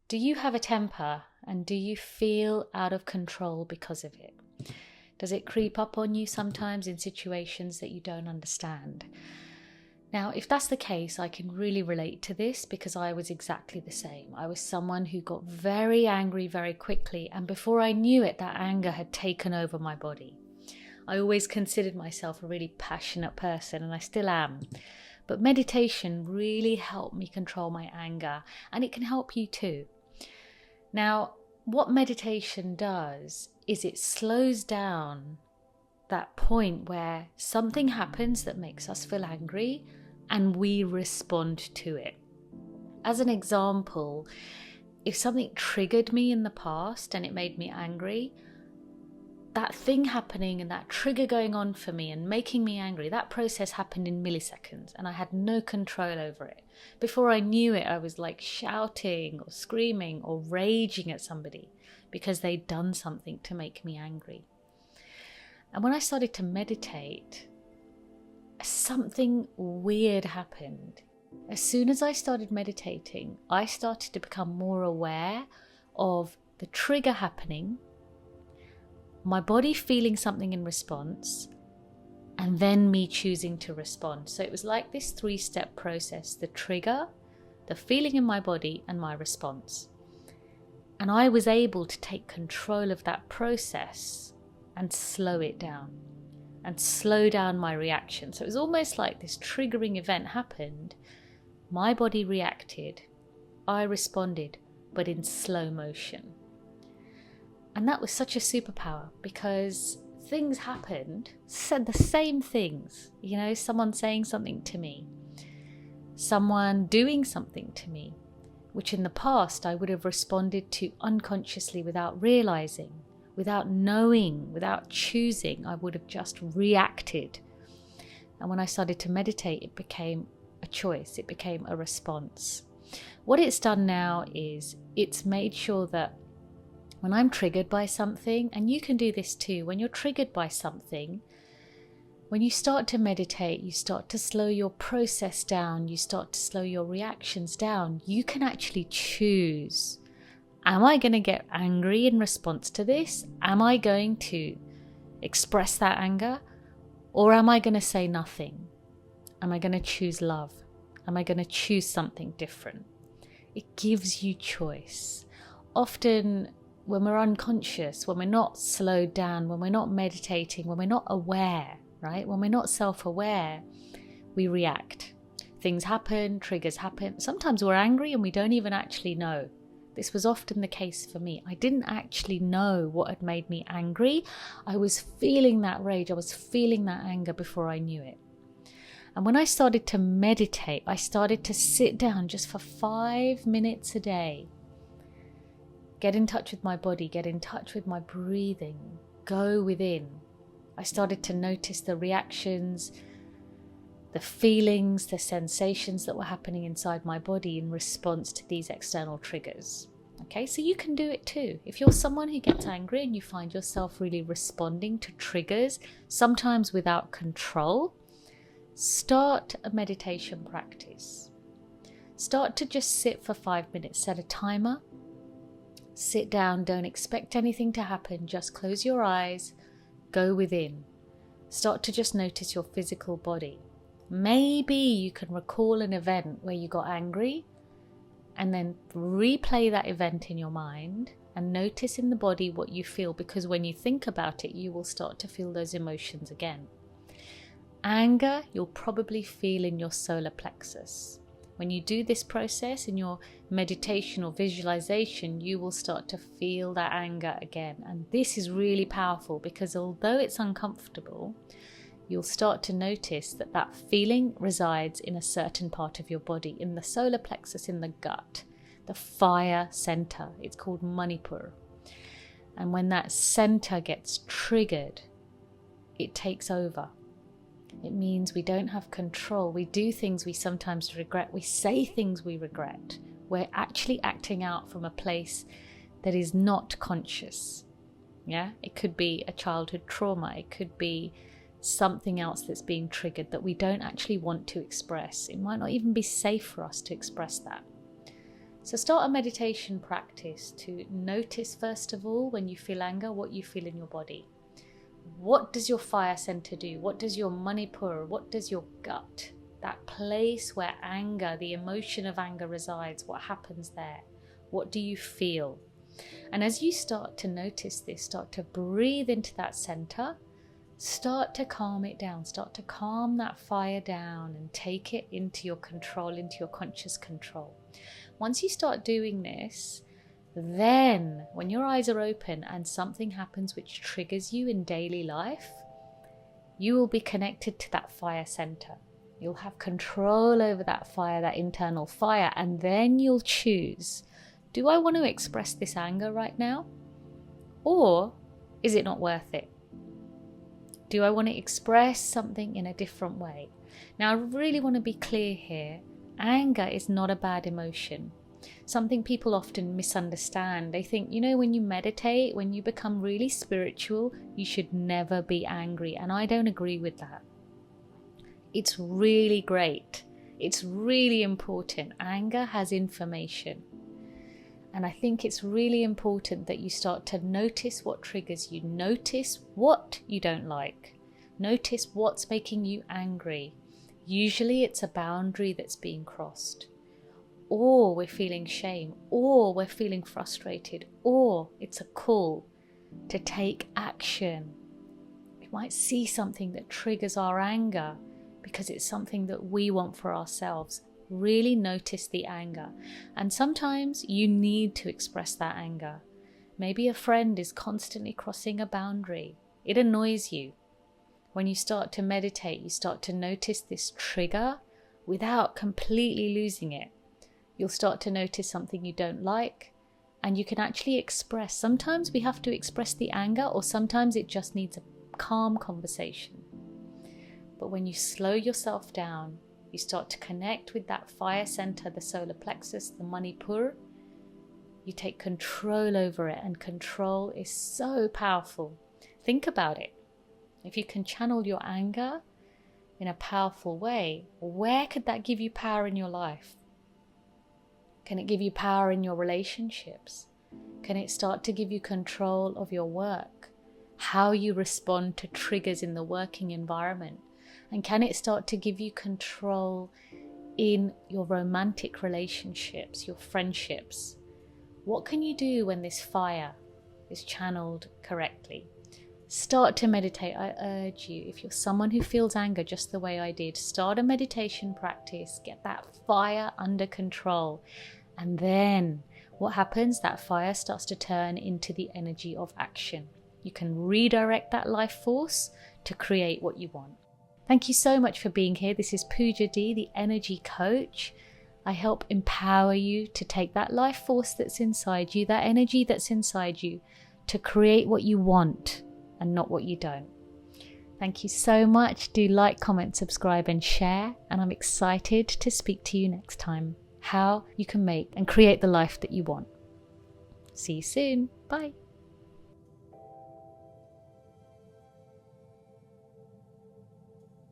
Do you have a temper, and do you feel out of control because of it? Does it creep up on you sometimes in situations that you don't understand? Now, if that's the case, I can really relate to this because I was exactly the same. I was someone who got very angry very quickly, and before I knew it, that anger had taken over my body. I always considered myself a really passionate person, and I still am. But meditation really helped me control my anger, and it can help you too. Now, what meditation does is it slows down that point where something happens that makes us feel angry and we respond to it. As an example, if something triggered me in the past and it made me angry, that thing happening and that trigger going on for me and making me angry, that process happened in milliseconds and I had no control over it. Before I knew it, I was like shouting or screaming or raging at somebody because they'd done something to make me angry. And when I started to meditate, something weird happened. As soon as I started meditating, I started to become more aware of the trigger happening, my body feeling something in response, and then me choosing to respond. So it was like this 3-step process: the trigger, the feeling in my body, and my response. And I was able to take control of that process and slow it down and slow down my reaction. So it was almost like this triggering event happened, my body reacted, I responded, but in slow motion. And that was such a superpower because things happened, said the same things, someone saying something to me, someone doing something to me, which in the past I would have responded to unconsciously without realizing, without knowing, without choosing. I would have just reacted. And when I started to meditate, it became a choice, it became a response. What it's done now is it's made sure that when I'm triggered by something, and you can do this too, when you're triggered by something, when you start to meditate, you start to slow your process down, you start to slow your reactions down. You can actually choose, am I going to get angry in response to this? Am I going to express that anger? Or am I going to say nothing? Am I going to choose love? Am I going to choose something different? It gives you choice. Often, when we're unconscious, when we're not slowed down, when we're not meditating, when we're not aware, right? When we're not self-aware, we react. Things happen, triggers happen. Sometimes we're angry and we don't even actually know. This was often the case for me. I didn't actually know what had made me angry. I was feeling that rage, I was feeling that anger before I knew it. And when I started to meditate, I started to sit down just for 5 minutes a day. Get in touch with my body, get in touch with my breathing, go within. I started to notice the reactions, the feelings, the sensations that were happening inside my body in response to these external triggers. Okay, so you can do it too. If you're someone who gets angry and you find yourself really responding to triggers, sometimes without control, start a meditation practice. Start to just sit for 5 minutes, set a timer. Sit down, don't expect anything to happen, just close your eyes, go within. Start to just notice your physical body. Maybe you can recall an event where you got angry and then replay that event in your mind and notice in the body what you feel, because when you think about it, you will start to feel those emotions again. Anger, you'll probably feel in your solar plexus. When you do this process in your meditation or visualization, you will start to feel that anger again. And this is really powerful because although it's uncomfortable, you'll start to notice that that feeling resides in a certain part of your body, in the solar plexus, in the gut, the fire center. It's called Manipura. And when that center gets triggered, it takes over. It means we don't have control. We do things we sometimes regret. We say things we regret. We're actually acting out from a place that is not conscious. Yeah, it could be a childhood trauma. It could be something else that's being triggered that we don't actually want to express. It might not even be safe for us to express that. So start a meditation practice to notice, first of all, when you feel anger, what you feel in your body. What does your fire center do? What does your Manipura, what does your gut, that place where anger, the emotion of anger resides, what happens there? What do you feel? And as you start to notice this, start to breathe into that center, start to calm it down, start to calm that fire down and take it into your control, into your conscious control. Once you start doing this, then when your eyes are open and something happens which triggers you in daily life, you will be connected to that fire center. You'll have control over that fire, that internal fire, and then you'll choose, do I want to express this anger right now? Or is it not worth it? Do I want to express something in a different way? Now, I really want to be clear here. Anger is not a bad emotion. Something people often misunderstand. They think, when you meditate, when you become really spiritual, you should never be angry. And I don't agree with that. It's really great. It's really important. Anger has information. And I think it's really important that you start to notice what triggers you. Notice what you don't like. Notice what's making you angry. Usually it's a boundary that's being crossed. Or we're feeling shame. Or we're feeling frustrated. Or it's a call to take action. We might see something that triggers our anger because it's something that we want for ourselves. Really notice the anger. And sometimes you need to express that anger. Maybe a friend is constantly crossing a boundary. It annoys you. When you start to meditate, you start to notice this trigger without completely losing it. You'll start to notice something you don't like, and you can actually express. Sometimes we have to express the anger, or sometimes it just needs a calm conversation. But when you slow yourself down, you start to connect with that fire center, the solar plexus, the Manipura. You take control over it, and control is so powerful. Think about it. If you can channel your anger in a powerful way, where could that give you power in your life? Can it give you power in your relationships? Can it start to give you control of your work? How you respond to triggers in the working environment? And can it start to give you control in your romantic relationships, your friendships? What can you do when this fire is channeled correctly? Start to meditate. I urge you, if you're someone who feels anger just the way I did, start a meditation practice, get that fire under control. And then what happens? That fire starts to turn into the energy of action. You can redirect that life force to create what you want. Thank you so much for being here. This is Pooja D, the energy coach. I help empower you to take that life force that's inside you, that energy that's inside you, to create what you want and not what you don't. Thank you so much. Do like, comment, subscribe and share. And I'm excited to speak to you next time. How you can make and create the life that you want. See you soon. Bye.